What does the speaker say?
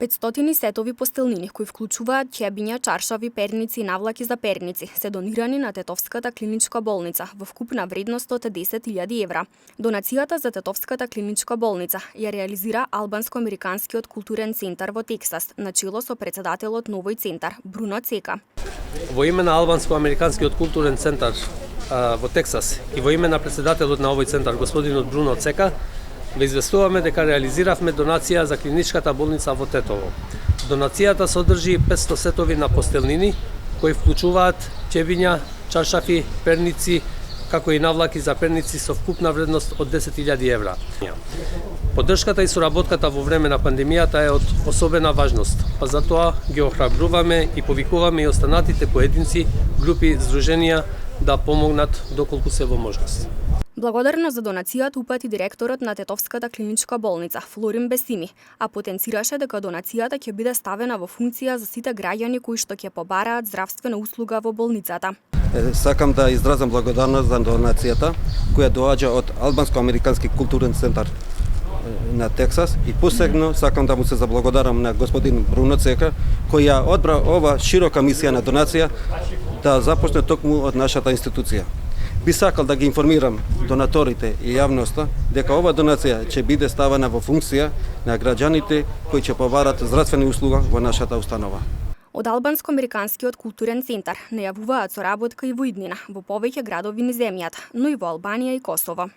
500 сетови постелнини, кои вклучуваат ќебиња, чаршави, перници и навлаки за перници, се донирани на Тетовската клиничка болница во вкупна вредност од 10.000 евра. Донацијата за Тетовската клиничка болница ја реализира Албанско-американскиот културен центар во Тексас, на чело со председателот на овој центар, Бруно Цека. Во име на Албанско-американскиот културен центар во Тексас и во име на председателот на овој центар, господинот Бруно Цека, ве известуваме дека реализиравме донација за клиничката болница во Тетово. Донацијата содржи 500 сетови на постелнини, кои вклучуваат ќебиња, чаршафи, перници, како и навлаки за перници со вкупна вредност од 10.000 евра. Поддршката и соработката во време на пандемијата е од особена важност, па затоа ги охрабруваме и повикуваме и останатите поединци, групи, здруженија да помогнат доколку се во можност. Благодарност за донацијата упати директорот на Тетовската клиничка болница, Флорин Бесими, а потенцираше дека донацијата ќе биде ставена во функција за сите граѓани кои што ќе побараат здравствена услуга во болницата. Сакам да изразам благодарност за донацијата која доаѓа од Албанско-американски културен центар на Тексас и посебно сакам да му се заблагодарам на господин Бруно Цека кој ја одбра ова широка мисија на донација да започне токму од нашата институција. Би сакал да ги информирам донаторите и јавноста дека ова донација ќе биде ставена во функција на граѓаните кои ќе побарат здравствени услуга во нашата установа. Од Албанско-американскиот културен центар најавуваат соработка и во иднина во повеќе градови низ земјата, но и во Албанија и Косово.